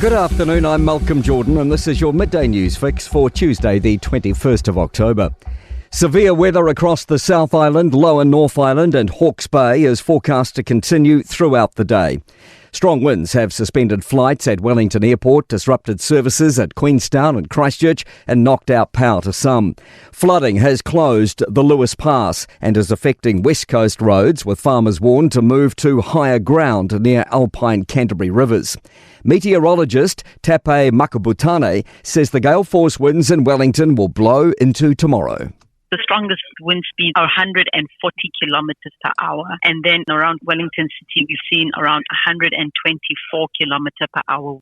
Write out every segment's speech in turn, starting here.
Good afternoon, I'm Malcolm Jordan and this is your Midday News Fix for Tuesday the 21st of October. Severe weather across the South Island, Lower North Island and Hawke's Bay is forecast to continue throughout the day. Strong winds have suspended flights at Wellington Airport, disrupted services at Queenstown and Christchurch and knocked out power to some. Flooding has closed the Lewis Pass and is affecting West Coast roads, with farmers warned to move to higher ground near Alpine Canterbury rivers. Meteorologist Tape Makabutane says the gale force winds in Wellington will blow into tomorrow. The strongest wind speeds are 140 kilometers per hour. And then around Wellington City, we've seen around 124 kilometers per hour.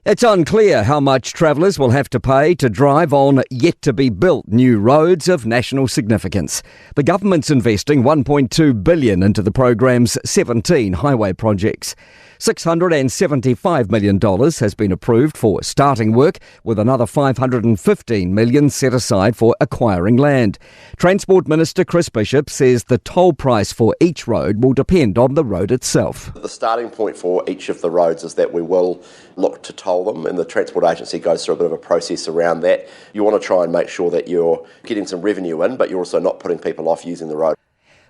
It's unclear how much travellers will have to pay to drive on yet-to-be-built new roads of national significance. The government's investing $1.2 billion into the programme's 17 highway projects. $675 million has been approved for starting work, with another $515 million set aside for acquiring land. Transport Minister Chris Bishop says the toll price for each road will depend on the road itself. The starting point for each of the roads is that we will look to toll them, and the Transport Agency goes through a bit of a process around that. You want to try and make sure that you're getting some revenue in, but you're also not putting people off using the road.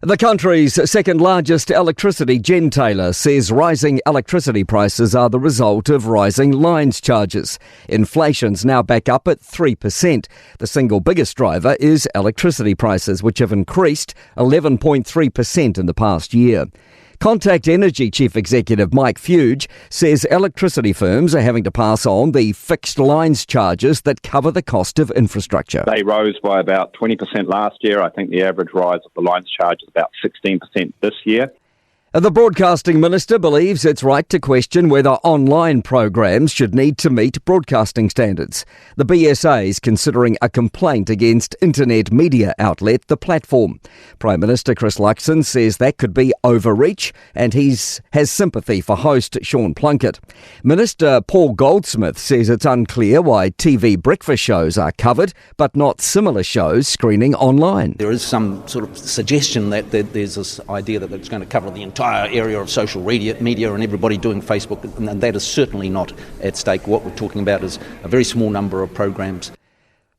The country's second largest electricity gentailer says rising electricity prices are the result of rising lines charges. Inflation's now back up at 3%. The single biggest driver is electricity prices, which have increased 11.3% in the past year. Contact Energy Chief Executive Mike Fuge says electricity firms are having to pass on the fixed lines charges that cover the cost of infrastructure. They rose by about 20% last year. I think the average rise of the lines charge is about 16% this year. The Broadcasting Minister believes it's right to question whether online programs should need to meet broadcasting standards. The BSA is considering a complaint against internet media outlet The Platform. Prime Minister Chris Luxon says that could be overreach, and he has sympathy for host Sean Plunkett. Minister Paul Goldsmith says it's unclear why TV breakfast shows are covered, but not similar shows screening online. There is some sort of suggestion that there's this idea that it's going to cover the entire area of social media and everybody doing Facebook, and that is certainly not at stake. What we're talking about is a very small number of programs.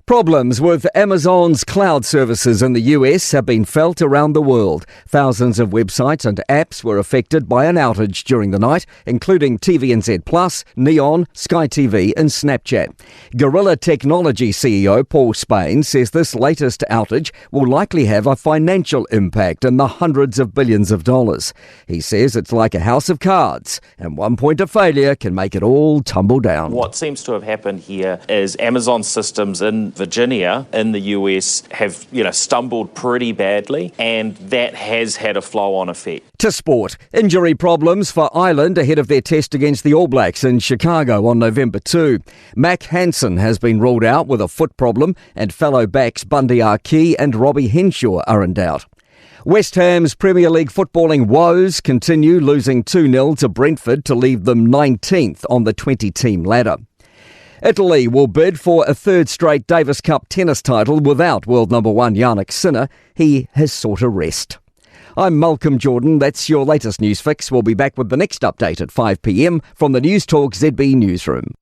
Problems with Amazon's cloud services in the US have been felt around the world. Thousands of websites and apps were affected by an outage during the night, including TVNZ Plus, Neon, Sky TV and Snapchat. Gorilla Technology CEO Paul Spain says this latest outage will likely have a financial impact in the hundreds of billions of dollars. He says it's like a house of cards, and one point of failure can make it all tumble down. What seems to have happened here is Amazon's systems in Virginia in the US have, stumbled pretty badly, and that has had a flow-on effect. To sport, injury problems for Ireland ahead of their test against the All Blacks in Chicago on November 2. Mac Hansen has been ruled out with a foot problem, and fellow backs Bundy Arkey and Robbie Henshaw are in doubt. West Ham's Premier League footballing woes continue, losing 2-0 to Brentford to leave them 19th on the 20-team ladder. Italy will bid for a third straight Davis Cup tennis title without world number one Jannik Sinner. He has sought a rest. I'm Malcolm Jordan. That's your latest news fix. We'll be back with the next update at 5 p.m. from the Newstalk ZB newsroom.